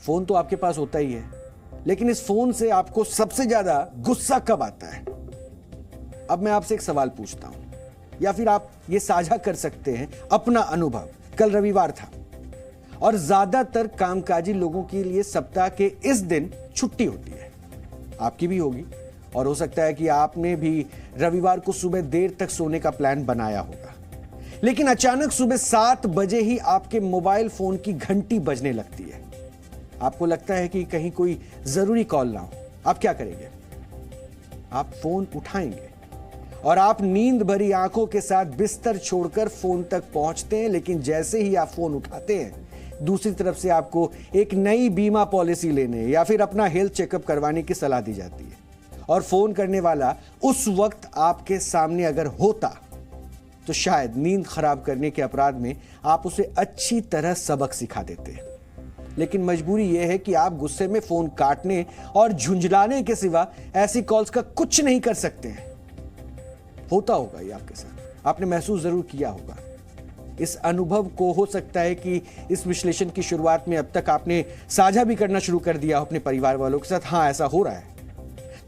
Phone तो आपके पास होता ही है, लेकिन इस फोन से आपको सबसे ज्यादा गुस्सा कब आता है? अब मैं आपसे एक सवाल पूछता हूं, या फिर आप ये साझा कर सकते हैं अपना अनुभव। कल रविवार था और ज्यादातर कामकाजी लोगों के लिए सप्ताह के इस दिन छुट्टी होती है। आपकी भी होगी, और हो सकता है कि आपने भी रविवार को सुबह देर तक सोने का प्लान बनाया होगा। लेकिन अचानक सुबह 7 बजे ही आपके मोबाइल फोन की घंटी बजने लगती है। आपको लगता है कि कहीं कोई जरूरी कॉल ना हो। आप क्या करेंगे? आप फोन उठाएंगे और आप नींद भरी आंखों के साथ बिस्तर छोड़कर फोन तक पहुंचते हैं। लेकिन जैसे ही आप फोन उठाते हैं, दूसरी तरफ से आपको एक नई बीमा पॉलिसी लेने या फिर अपना हेल्थ चेकअप करवाने की सलाह दी जाती है। और फोन करने वाला उस वक्त आपके सामने अगर होता तो शायद नींद खराब करने के अपराध में आप उसे अच्छी तरह सबक सिखा देते। लेकिन मजबूरी यह है कि आप गुस्से में फोन काटने और झुंझलाने के सिवा ऐसी कॉल्स का कुछ नहीं कर सकते हैं। होता होगा ये आपके साथ, आपने महसूस जरूर किया होगा। इस अनुभव को हो सकता है कि इस विश्लेषण की शुरुआत में अब तक आपने साझा भी करना शुरू कर दिया हो अपने परिवार वालों के साथ। हाँ, ऐसा हो रहा है।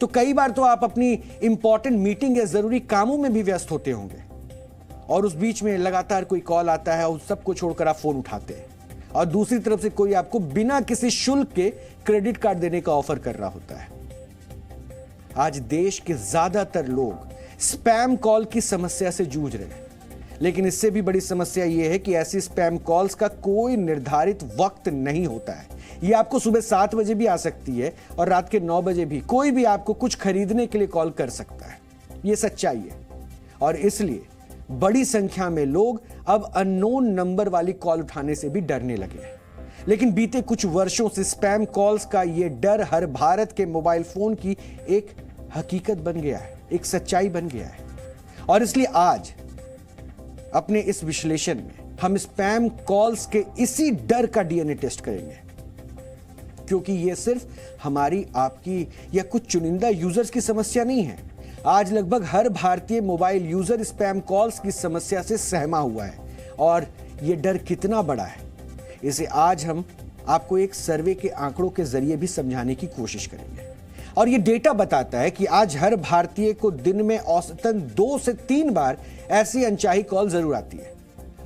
तो कई बार तो आप अपनी इंपॉर्टेंट मीटिंग या जरूरी कामों में भी व्यस्त होते होंगे, और उस बीच में लगातार कोई कॉल आता है और सबको छोड़कर आप फोन उठाते हैं, और दूसरी तरफ से कोई आपको बिना किसी शुल्क के क्रेडिट कार्ड देने का ऑफर कर रहा होता है। आज देश के ज्यादातर लोग स्पैम कॉल की समस्या से जूझ रहे हैं। लेकिन इससे भी बड़ी समस्या यह है कि ऐसी स्पैम कॉल्स का कोई निर्धारित वक्त नहीं होता है। यह आपको सुबह 7 बजे भी आ सकती है और रात के 9 बजे भी। कोई भी आपको कुछ खरीदने के लिए कॉल कर सकता है। यह सच्चाई है, और इसलिए बड़ी संख्या में लोग अब अननोन नंबर वाली कॉल उठाने से भी डरने लगे हैं। लेकिन बीते कुछ वर्षों से स्पैम कॉल्स का यह डर हर भारत के मोबाइल फोन की एक हकीकत बन गया है, एक सच्चाई बन गया है। और इसलिए आज अपने इस विश्लेषण में हम स्पैम कॉल्स के इसी डर का डीएनए टेस्ट करेंगे, क्योंकि यह सिर्फ हमारी, आपकी या कुछ चुनिंदा यूजर्स की समस्या नहीं है। आज लगभग हर भारतीय मोबाइल यूजर स्पैम कॉल्स की समस्या से सहमा हुआ है। और यह डर कितना बड़ा है, इसे आज हम आपको एक सर्वे के आंकड़ों के जरिए भी समझाने की कोशिश करेंगे। और यह डेटा बताता है कि आज हर भारतीय को दिन में औसतन 2 से 3 बार ऐसी अनचाही कॉल जरूर आती है।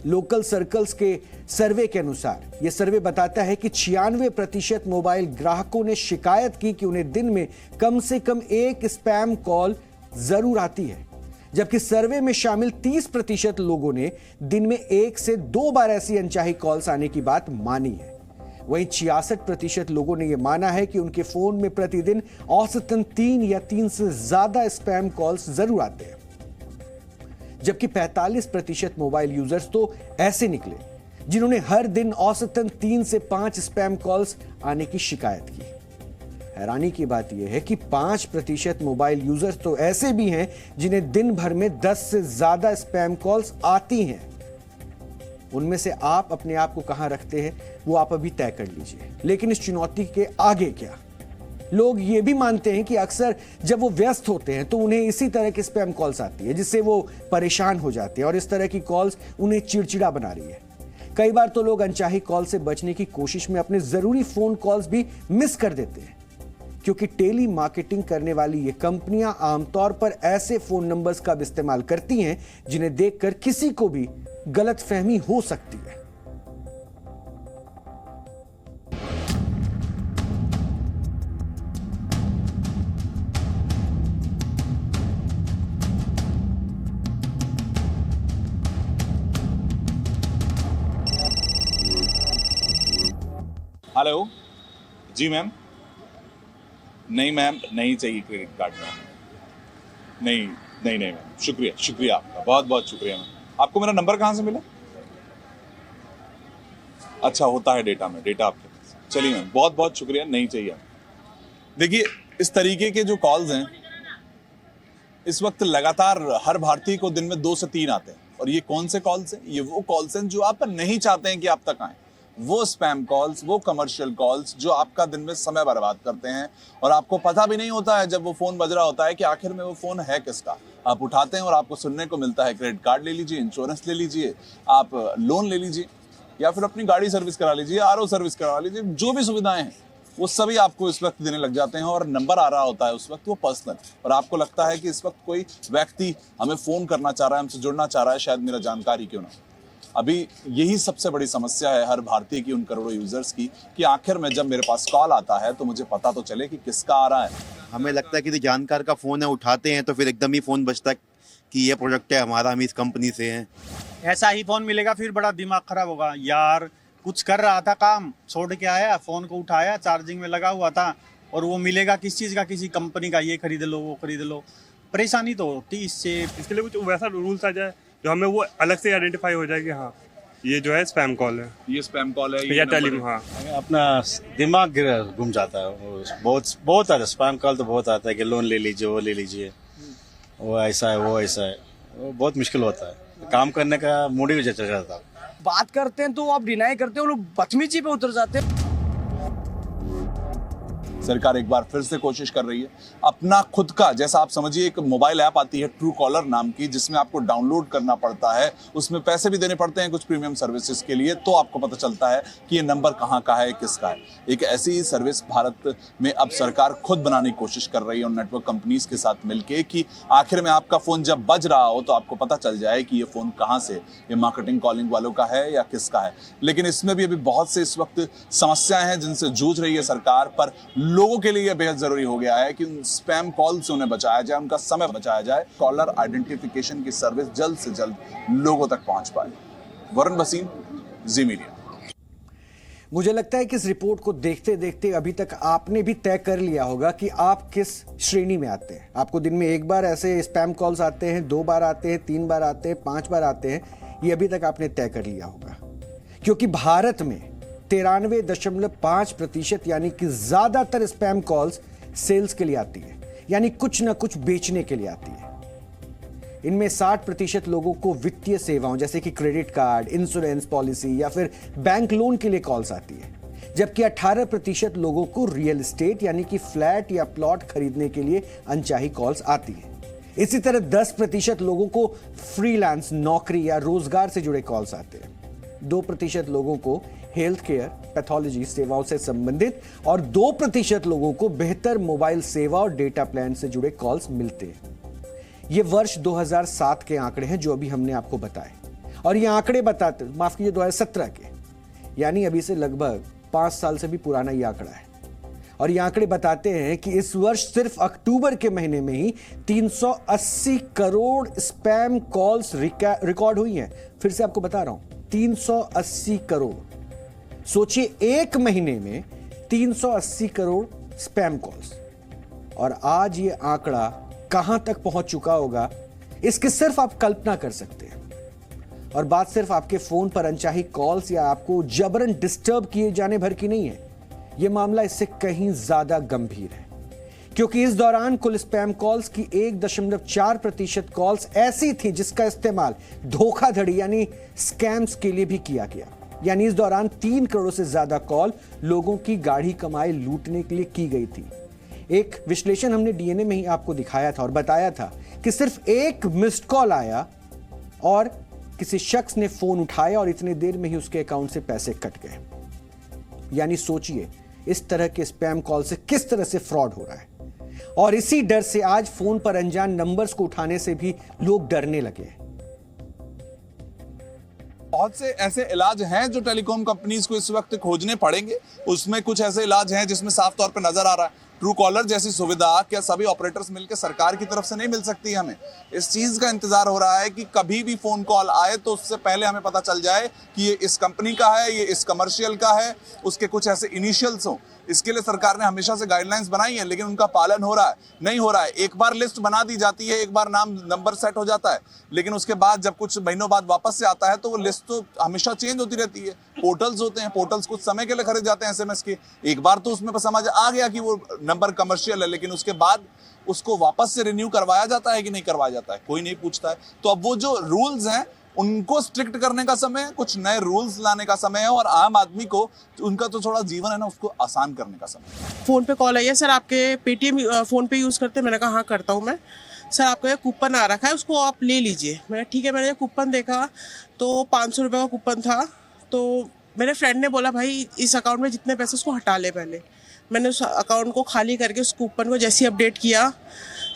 लोकल सर्कल्स के सर्वे के अनुसार यह सर्वे बताता है कि 96% मोबाइल ग्राहकों ने शिकायत की कि उन्हें दिन में कम से कम एक स्पैम कॉल जरूर आती है, जबकि सर्वे में शामिल 30% लोगों ने दिन में 1 से 2 बार ऐसी अनचाही कॉल्स आने की बात मानी है। वहीं 66% लोगों ने यह माना है कि उनके फोन में प्रतिदिन औसतन 3 या 3 से ज्यादा स्पैम कॉल्स जरूर आते हैं, जबकि 45% मोबाइल यूजर्स तो ऐसे निकले जिन्होंने हर दिन औसतन 3 से 5 स्पैम कॉल्स आने की शिकायत की। हैरानी की बात यह है कि 5% मोबाइल यूजर्स तो ऐसे भी हैं जिन्हें दिन भर में 10 से ज्यादा स्पैम कॉल्स आती हैं। उनमें से आप अपने आप को कहां रखते हैं वो आप अभी तय कर लीजिए। लेकिन इस चुनौती के आगे क्या? लोग ये भी मानते हैं कि अक्सर जब वो व्यस्त होते हैं तो उन्हें इसी तरह की स्पैम कॉल्स आती है, जिससे वो परेशान हो जाते हैं, और इस तरह की कॉल्स उन्हें चिड़चिड़ा बना रही है। कई बार तो लोग अनचाही कॉल से बचने की कोशिश में अपने जरूरी फोन कॉल्स भी मिस कर देते हैं, क्योंकि टेली मार्केटिंग करने वाली ये कंपनियां आमतौर पर ऐसे फोन नंबर्स का इस्तेमाल करती हैं जिन्हें देखकर किसी को भी गलतफहमी हो सकती है। हेलो जी मैम। नहीं मैम, नहीं चाहिए क्रेडिट कार्ड मैम। नहीं नहीं नहीं मैम, शुक्रिया शुक्रिया आपका, बहुत बहुत शुक्रिया मैम। आपको मेरा नंबर कहाँ से मिला? अच्छा, होता है डेटा में, डेटा आपके पास। चलिए मैम, बहुत बहुत शुक्रिया, नहीं चाहिए। देखिए, इस तरीके के जो कॉल्स हैं इस वक्त लगातार हर भारतीय को दिन में 2 से 3 आते हैं। और ये कौन से कॉल्स हैं? ये वो कॉल्स हैं जो आप नहीं चाहते हैं कि आप तक आए। वो स्पैम कॉल्स, वो कमर्शियल कॉल्स जो आपका दिन में समय बर्बाद करते हैं, और आपको पता भी नहीं होता है जब वो फोन बज रहा होता है कि आखिर में वो फोन है किसका। आप उठाते हैं और आपको सुनने को मिलता है क्रेडिट कार्ड ले लीजिए, इंश्योरेंस ले लीजिए, आप लोन ले लीजिए। या फिर अपनी गाड़ी सर्विस करा लीजिए, आरओ सर्विस करा लीजिए, जो भी सुविधाएं हैं वो सभी आपको इस वक्त देने लग जाते हैं। और नंबर आ रहा होता है उस वक्त वो पर्सनल, और आपको लगता है कि इस वक्त कोई व्यक्ति हमें फोन करना चाह रहा है, हमसे जुड़ना चाह रहा है, शायद मेरा जानकारी क्यों ना। अभी यही सबसे बड़ी समस्या है हर भारतीय की, उन करोड़ों यूजर्स की, कि आखिर में जब मेरे पास कॉल आता है तो मुझे पता तो चले कि किसका आ रहा है। हमें लगता है कि जानकार का फ़ोन है, उठाते हैं तो फिर एकदम ही फ़ोन बजता है कि ये प्रोडक्ट है हमारा, हम इस कंपनी से हैं। ऐसा ही फ़ोन मिलेगा फिर बड़ा दिमाग खराब होगा यार। कुछ कर रहा था काम, छोड़ के आया, फ़ोन को उठाया, चार्जिंग में लगा हुआ था, और वो मिलेगा किस चीज़ का, किसी कंपनी का, ये खरीद लो वो खरीद लो। परेशानी तो होती इससे। इसके लिए कुछ वैसा रूल्स आ जाए जो हमें वो अलग से आइडेंटिफाई हो जाए कि हाँ ये जो है स्पैम कॉल है, ये स्पैम कॉल है, या टेलीम। हाँ, अपना दिमाग घूम जाता है। बहुत आता है स्पैम कॉल, तो बहुत आता है कि लोन ले लीजिए, वो ले लीजिए, वो ऐसा है, वो ऐसा है। वो बहुत मुश्किल होता है, काम करने का मूड ही चला जाता है। बात करते हैं तो आप डिनाई करते हैं, वो लोग बदतमीजी पे उतर जाते हैं। सरकार एक बार फिर से कोशिश कर रही है अपना खुद का, जैसा आप समझिए एक मोबाइल ऐप आती है ट्रू कॉलर नाम की, जिसमें आपको डाउनलोड करना पड़ता है, उसमें पैसे भी देने पड़ते हैं कुछ प्रीमियम सर्विसेज के लिए, तो आपको पता चलता है कि ये नंबर कहाँ का है, किसका है। एक ऐसी ही सर्विस भारत में अब सरकार खुद बनाने की कोशिश कर रही है उन नेटवर्क कंपनीज के साथ मिलकर, कि आखिर में आपका फोन जब बज रहा हो तो आपको पता चल जाए कि ये फोन कहाँ से, ये मार्केटिंग कॉलिंग वालों का है या किसका है। लेकिन इसमें भी अभी बहुत से इस वक्त समस्याएं हैं जिनसे जूझ रही है सरकार, पर लोगों के लिए बेहद जरूरी हो गया है कि उन स्पैम कॉल से उन्हें बचाया जाए, उनका समय बचाया जाए, कॉलर आइडेंटिफिकेशन की सर्विस जल्द से जल्द लोगों तक पहुंच पाए। वरुण भसीन, जी मीडिया। मुझे लगता है कि इस रिपोर्ट को देखते देखते अभी तक आपने भी तय कर लिया होगा कि आप किस श्रेणी में आते हैं। आपको दिन में एक बार ऐसे स्पैम कॉल्स आते हैं, 2 बार आते हैं, 3 बार आते हैं, 5 बार आते हैं, ये अभी तक आपने तय कर लिया होगा। क्योंकि भारत में 93.5% यानी कि ज्यादातर स्पैम कॉल्स सेल्स के लिए आती है, यानी कुछ ना कुछ बेचने के लिए आती है। इनमें 60% लोगों को वित्तीय सेवाओं जैसे कि क्रेडिट कार्ड, इंश्योरेंस पॉलिसी या फिर बैंक लोन के लिए कॉल्स आती है, जबकि 18% लोगों को रियल एस्टेट यानी कि फ्लैट या प्लॉट खरीदने के लिए अनचाही कॉल्स आती है। इसी तरह 10% लोगों को फ्रीलांस नौकरी या रोजगार से जुड़े कॉल्स आते हैं। 2% लोगों को हेल्थ केयर, पैथोलॉजी सेवाओं से संबंधित, और 2% लोगों को बेहतर मोबाइल सेवा और डेटा प्लान से जुड़े कॉल्स मिलते हैं। ये वर्ष 2007 के आंकड़े हैं जो अभी हमने आपको बताए, और ये आंकड़े बताते, माफ कीजिए 2017 के, यानी अभी से लगभग 5 साल से भी पुराना ये आंकड़ा है। और ये आंकड़े बताते हैं कि इस वर्ष सिर्फ अक्टूबर के महीने में ही 380 करोड़ स्पैम कॉल्स रिकॉर्ड हुई हैं। फिर से आपको बता रहा हूं, 380 करोड़। सोचिए, एक महीने में 380 करोड़ स्पैम कॉल्स। और आज ये आंकड़ा कहां तक पहुंच चुका होगा, इसकी सिर्फ आप कल्पना कर सकते हैं। और बात सिर्फ आपके फोन पर अनचाही कॉल्स या आपको जबरन डिस्टर्ब किए जाने भर की नहीं है, यह मामला इससे कहीं ज्यादा गंभीर है। क्योंकि इस दौरान कुल स्पैम कॉल्स की 1.4% कॉल्स ऐसी थी जिसका इस्तेमाल धोखाधड़ी यानी स्कैम्स के लिए भी किया गया। यानी इस दौरान 3 करोड़ से ज्यादा कॉल लोगों की गाढ़ी कमाई लूटने के लिए की गई थी। एक विश्लेषण हमने डीएनए में ही आपको दिखाया था और बताया था कि सिर्फ एक मिस्ड कॉल आया और किसी शख्स ने फोन उठाया और इतने देर में ही उसके अकाउंट से पैसे कट गए। यानी सोचिए, इस तरह के स्पैम कॉल से किस तरह से फ्रॉड हो रहा है। और इसी डर से आज फोन पर अनजान नंबर्स को उठाने से भी लोग डरने लगे। बहुत से ऐसे इलाज हैं जो टेलीकॉम कंपनीज को इस वक्त खोजने पड़ेंगे। उसमें कुछ ऐसे इलाज हैं जिसमें साफ तौर पर नजर आ रहा है ट्रू कॉलर जैसी सुविधा क्या सभी ऑपरेटर्स मिलकर सरकार की तरफ से नहीं मिल सकती। हमें इस चीज का इंतजार हो रहा है कि कभी भी फोन कॉल आए तो उससे पहले हमें पता चल जाए कि ये इस कंपनी का है, ये इस कमर्शियल का है, उसके कुछ ऐसे इनिशियल्स हो। इसके लिए सरकार ने हमेशा से गाइडलाइंस बनाई है, लेकिन उनका पालन हो रहा है नहीं हो रहा है। एक बार लिस्ट बना दी जाती है, एक बार नाम नंबर सेट हो जाता है, लेकिन उसके बाद जब कुछ महीनों बाद वापस से आता है तो वो लिस्ट तो हमेशा चेंज होती रहती है। पोर्टल्स होते हैं, पोर्टल्स कुछ समय के लिए खरीद जाते हैं एसएमएस के। एक बार तो उसमें समझ आ गया कि वो नंबर कमर्शियल है, लेकिन उसके बाद उसको वापस से रिन्यू करवाया जाता है कि नहीं करवाया जाता है, कोई नहीं पूछता है। तो अब वो जो रूल्स हैं उनको स्ट्रिक्ट करने का समय है, कुछ नए रूल्स लाने का समय है, और आम आदमी को उनका तो थोड़ा जीवन है ना, उसको आसान करने का समय है। फ़ोन पे कॉल आई है, सर आपके पेटीएम फ़ोन पे यूज़ करते हैं? मैंने कहा हाँ करता हूँ मैं। सर आपका ये कूपन आ रखा है, उसको आप ले लीजिए। मैंने ठीक है, मैंने कूपन देखा तो 500 रुपये का कूपन था, तो मेरे फ्रेंड ने बोला भाई इस अकाउंट में जितने पैसे उसको हटा ले पहले। मैंने उस अकाउंट को खाली करके उस कूपन को जैसे ही अपडेट किया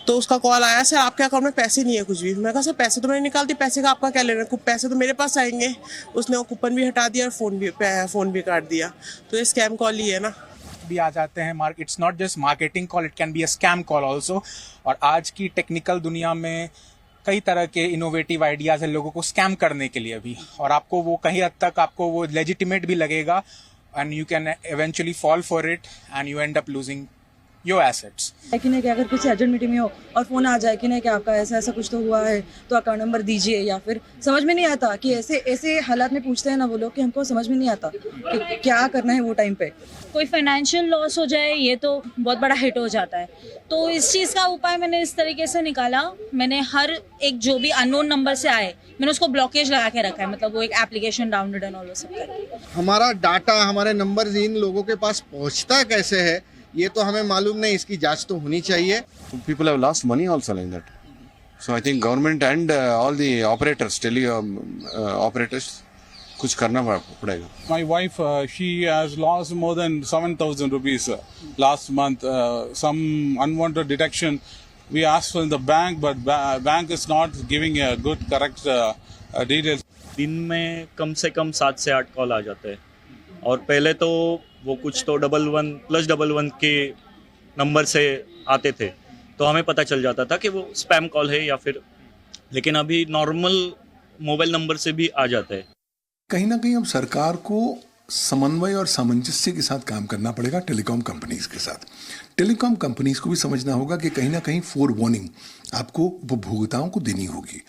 तो उसका कॉल आया, सर आपके अकाउंट में पैसे नहीं है कुछ भी। मैं कहा सर पैसे तो मैंने निकाल दिए, पैसे का आपका क्या लेना है, पैसे तो मेरे पास आएंगे। उसने वो कूपन भी हटा दिया और फ़ोन भी काट दिया। तो ये स्कैम कॉल ही है ना। भी आ जाते हैं। It's not just marketing call, it can be a scam call also. और आज की टेक्निकल दुनिया में कई तरह के इनोवेटिव आइडियाज़ हैं लोगों को स्कैम करने के लिए भी, और आपको वो कहीं हद तक आपको वो लेजिटिमेट भी लगेगा, and you can eventually fall for it and you and up losing your assets. कि नहीं कि अगर किसी अर्जेंट मीटिंग में हो और फ़ोन आ जाए कि नहीं कि आपका ऐसा ऐसा कुछ तो हुआ है तो अकाउंट नंबर दीजिए, या फिर समझ में नहीं आता कि ऐसे हालात में पूछते हैं ना वो लोग कि हमको समझ में नहीं आता कि क्या करना है वो टाइम पे। कोई फाइनेंशियल लॉस हो जाए ये तो बहुत बड़ा हिट हो जाता है। तो इस चीज़ का उपाय मैंने इस तरीके से निकाला, मैंने हर एक जो भी अननोन नंबर से आए मैंने उसको ब्लॉकेज लगा के रखा है, मतलब वो एक एप्लीकेशन डाउनलोड एंड ऑल सब करके। हमारा डाटा, हमारे नंबर इन लोगों के पास पहुंचता कैसे है ये तो हमें मालूम नहीं, इसकी जांच तो होनी चाहिए। People have lost money also like that. So I think government and all the operators, operators, कुछ करना पड़ेगा। My wife, she has lost more than 7,000 rupees last month. Some unwanted detection. We asked for the bank, but bank is not giving a good, correct details. दिन में कम से कम 7 से 8 call आ जाते हैं, और पहले तो वो कुछ तो 11+11 के नंबर से आते थे तो हमें पता चल जाता था कि वो स्पैम कॉल है या फिर, लेकिन अभी नॉर्मल मोबाइल नंबर से भी आ जाता है। कहीं ना कहीं अब सरकार को समन्वय और सामंजस्य के साथ काम करना पड़ेगा टेलीकॉम कंपनीज के साथ। टेलीकॉम कंपनीज को भी समझना होगा कि कहीं ना कहीं फोर वार्निंग आपको उपभोक्ताओं को देनी होगी।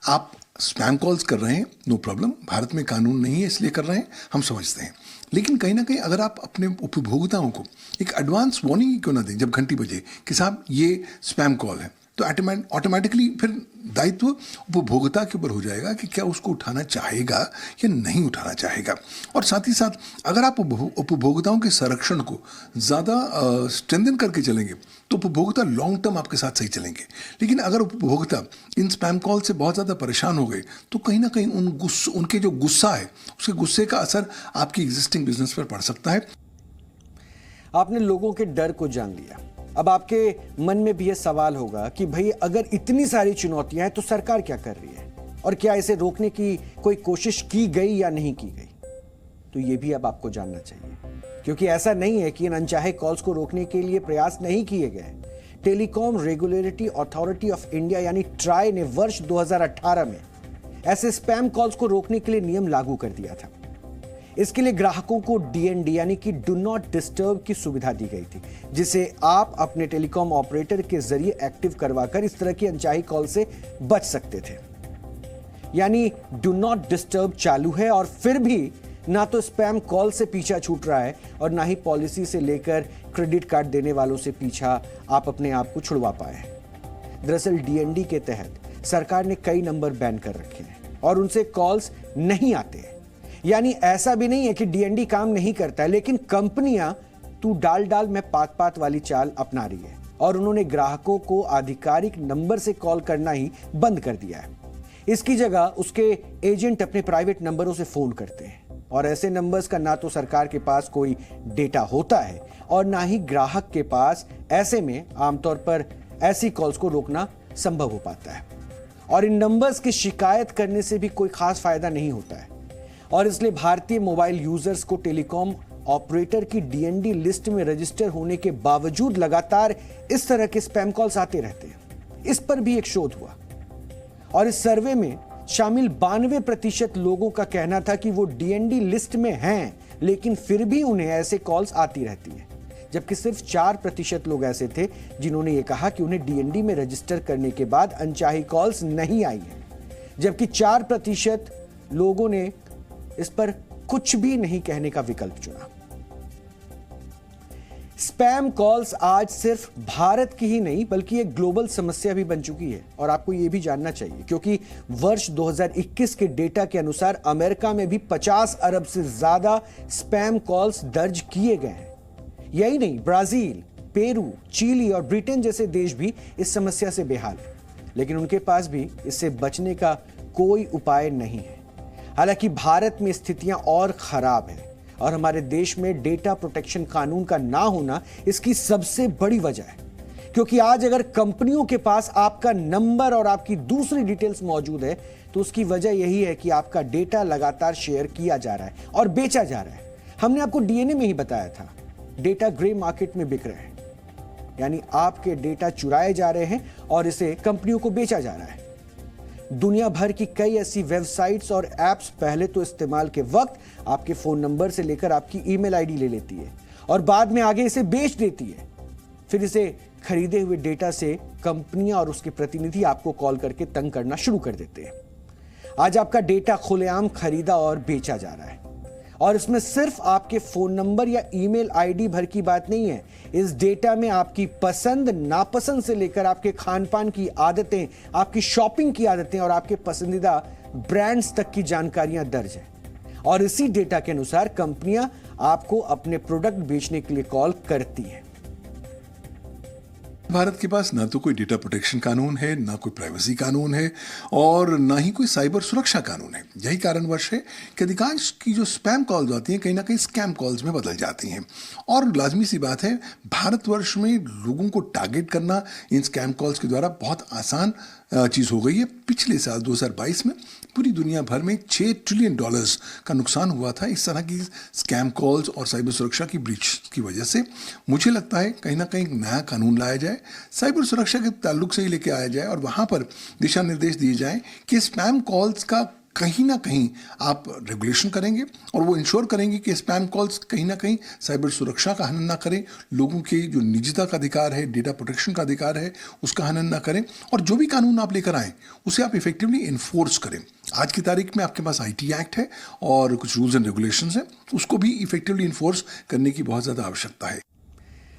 आप स्पैम कॉल्स कर रहे हैं, नो प्रॉब्लम, भारत में कानून नहीं है इसलिए कर रहे हैं, हम समझते हैं, लेकिन कहीं ना कहीं अगर आप अपने उपभोक्ताओं को एक एडवांस वार्निंग ही क्यों ना दें जब घंटी बजे कि साहब ये स्पैम कॉल है, तो ऑटोमेटिकली फिर दायित्व उपभोक्ता के ऊपर हो जाएगा कि क्या उसको उठाना चाहेगा या नहीं उठाना चाहेगा। और साथ ही साथ अगर आप उपभोक्ताओं के संरक्षण को ज़्यादा स्ट्रेंथन करके चलेंगे तो उपभोक्ता लॉन्ग टर्म आपके साथ सही चलेंगे। लेकिन अगर उपभोक्ता इन स्पैम कॉल से बहुत ज़्यादा परेशान हो गए तो कहीं ना कहीं उनके जो गुस्सा है उसके गुस्से का असर आपकी एग्जिस्टिंग बिजनेस पर पड़ सकता है। आपने लोगों के डर को जान लिया। अब आपके मन में भी यह सवाल होगा कि भाई अगर इतनी सारी चुनौतियां हैं तो सरकार क्या कर रही है और क्या इसे रोकने की कोई कोशिश की गई या नहीं की गई, तो यह भी अब आपको जानना चाहिए, क्योंकि ऐसा नहीं है कि इन अनचाहे कॉल्स को रोकने के लिए प्रयास नहीं किए गए। Telecom regulatory authority of India यानी ट्राई ने वर्ष 2018 में ऐसे स्पैम कॉल्स को रोकने के लिए नियम लागू कर दिया था। इसके लिए ग्राहकों को डीएनडी यानी कि डू नॉट डिस्टर्ब की सुविधा दी गई थी, जिसे आप अपने टेलीकॉम ऑपरेटर के जरिए एक्टिव करवाकर इस तरह की अनचाही कॉल से बच सकते थे। यानी डू नॉट डिस्टर्ब चालू है और फिर भी ना तो स्पैम कॉल से पीछा छूट रहा है और ना ही पॉलिसी से लेकर क्रेडिट कार्ड देने वालों से पीछा आप अपने आप को छुड़वा पाए। दरअसल डीएनडी के तहत सरकार ने कई नंबर बैन कर रखे हैं और उनसे कॉल्स नहीं आते। यानी ऐसा भी नहीं है कि डीएनडी काम नहीं करता है, लेकिन कंपनियां तू डाल में पात वाली चाल अपना रही है और उन्होंने ग्राहकों को आधिकारिक नंबर से कॉल करना ही बंद कर दिया है। इसकी जगह उसके एजेंट अपने प्राइवेट नंबरों से फोन करते हैं और ऐसे नंबर्स का ना तो सरकार के पास कोई डेटा होता है और ना ही ग्राहक के पास। ऐसे में आमतौर पर ऐसी कॉल्स को रोकना संभव हो पाता है और इन नंबर्स की शिकायत करने से भी कोई खास फायदा नहीं होता है। और इसलिए भारतीय मोबाइल यूजर्स को टेलीकॉम ऑपरेटर की डीएनडी लिस्ट में रजिस्टर होने के बावजूद लगातार इस तरह के स्पैम कॉल्स आते रहते हैं। इस पर भी एक शोध हुआ और इस सर्वे में शामिल 92% लोगों का कहना था कि वो डीएनडी लिस्ट में हैं, लेकिन फिर भी उन्हें ऐसे कॉल्स आती रहती हैं, जबकि सिर्फ 4% लोग ऐसे थे जिन्होंने ये कहा कि उन्हें डीएनडी में रजिस्टर करने के बाद अनचाही कॉल्स नहीं आई हैं, जबकि 4% लोगों ने इस पर कुछ भी नहीं कहने का विकल्प चुना। स्पैम कॉल्स आज सिर्फ भारत की ही नहीं बल्कि एक ग्लोबल समस्या भी बन चुकी है और आपको यह भी जानना चाहिए, क्योंकि वर्ष 2021 के डेटा के अनुसार अमेरिका में भी 50 अरब से ज्यादा स्पैम कॉल्स दर्ज किए गए हैं। यही नहीं, ब्राजील, पेरू, चिली और ब्रिटेन जैसे देश भी इस समस्या से बेहाल हैं, लेकिन उनके पास भी इससे बचने का कोई उपाय नहीं है। हालांकि भारत में स्थितियां और खराब हैं और हमारे देश में डेटा प्रोटेक्शन कानून का ना होना इसकी सबसे बड़ी वजह है। क्योंकि आज अगर कंपनियों के पास आपका नंबर और आपकी दूसरी डिटेल्स मौजूद है तो उसकी वजह यही है कि आपका डेटा लगातार शेयर किया जा रहा है और बेचा जा रहा है। हमने आपको डीएनए में ही बताया था, डेटा ग्रे मार्केट में बिक रहे हैं, यानी आपके डेटा चुराए जा रहे हैं और इसे कंपनियों को बेचा जा रहा है। दुनिया भर की कई ऐसी वेबसाइट्स और एप्स पहले तो इस्तेमाल के वक्त आपके फोन नंबर से लेकर आपकी ईमेल आईडी ले लेती है और बाद में आगे इसे बेच देती है। फिर इसे खरीदे हुए डेटा से कंपनियां और उसके प्रतिनिधि आपको कॉल करके तंग करना शुरू कर देते हैं। आज आपका डेटा खुलेआम खरीदा और बेचा जा रहा है और इसमें सिर्फ आपके फोन नंबर या ईमेल आईडी भर की बात नहीं है। इस डेटा में आपकी पसंद नापसंद से लेकर आपके खान पान की आदतें, आपकी शॉपिंग की आदतें और आपके पसंदीदा ब्रांड्स तक की जानकारियां दर्ज है और इसी डेटा के अनुसार कंपनियां आपको अपने प्रोडक्ट बेचने के लिए कॉल करती हैं। भारत के पास ना तो कोई डेटा प्रोटेक्शन कानून है, ना कोई प्राइवेसी कानून है और ना ही कोई साइबर सुरक्षा कानून है। यही कारणवश है कि अधिकांश की जो स्पैम कॉल्स आती हैं कहीं ना कहीं स्कैम कॉल्स में बदल जाती हैं। और लाजमी सी बात है, भारतवर्ष में लोगों को टारगेट करना इन स्कैम कॉल्स के द्वारा बहुत आसान चीज़ हो गई है। पिछले साल 2022 में पूरी दुनिया भर में $6 ट्रिलियन का नुकसान हुआ था इस तरह की स्कैम कॉल्स और साइबर सुरक्षा की ब्रीच की वजह से। मुझे लगता है कहीं ना कहीं नया कानून लाया जाए, साइबर सुरक्षा के ताल्लुक से ही लेके आया जाए और वहाँ पर दिशा निर्देश दिए जाएं कि स्पैम कॉल्स का कहीं ना कहीं आप रेगुलेशन करेंगे और वो इंश्योर करेंगे कि स्पैम कॉल्स कहीं ना कहीं साइबर सुरक्षा का हनन ना करें, लोगों के जो निजता का अधिकार है, डेटा प्रोटेक्शन का अधिकार है, उसका हनन ना करें और जो भी कानून आप लेकर आएँ उसे आप इफेक्टिवली इन्फोर्स करें। आज की तारीख में आपके पास IT एक्ट है और कुछ रूल्स एंड रेगुलेशंस हैं, उसको भी इफेक्टिवली इन्फोर्स करने की बहुत ज़्यादा आवश्यकता है।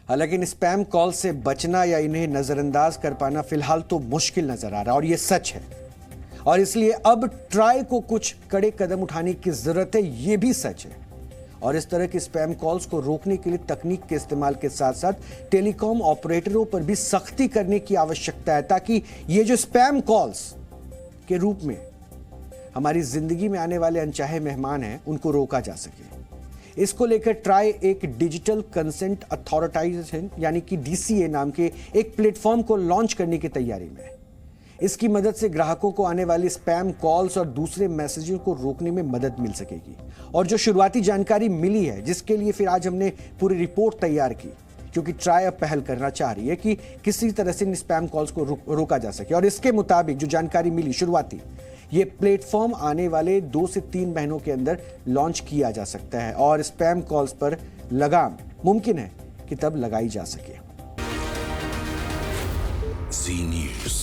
हालांकि इन स्पैम कॉल से बचना या इन्हें नजरअंदाज कर पाना फिलहाल तो मुश्किल नजर आ रहा है और ये सच है और इसलिए अब ट्राई को कुछ कड़े कदम उठाने की जरूरत है, ये भी सच है। और इस तरह के स्पैम कॉल्स को रोकने के लिए तकनीक के इस्तेमाल के साथ साथ टेलीकॉम ऑपरेटरों पर भी सख्ती करने की आवश्यकता है ताकि ये जो स्पैम कॉल्स के रूप में हमारी जिंदगी में आने वाले अनचाहे मेहमान हैं उनको रोका जा सके। इसको लेकर ट्राई एक डिजिटल कंसेंट अथॉरिटाइजेशन यानी कि DCA नाम के एक प्लेटफॉर्म को लॉन्च करने की तैयारी में है। इसकी मदद से ग्राहकों को आने वाली स्पैम कॉल्स और दूसरे मैसेजों को रोकने में मदद मिल सकेगी। और जो शुरुआती जानकारी मिली है जिसके लिए फिर आज हमने पूरी रिपोर्ट तैयार की, क्योंकि ट्राई अब पहल करना चाह रही है कि किसी तरह से इन स्पैम कॉल्स को रोका जा सके। और इसके मुताबिक जो जानकारी मिली शुरुआती, ये प्लेटफॉर्म आने वाले 2 से 3 महीनों के अंदर लॉन्च किया जा सकता है और स्पैम कॉल्स पर लगाम मुमकिन है कि तब लगाई जा सके। Zee News।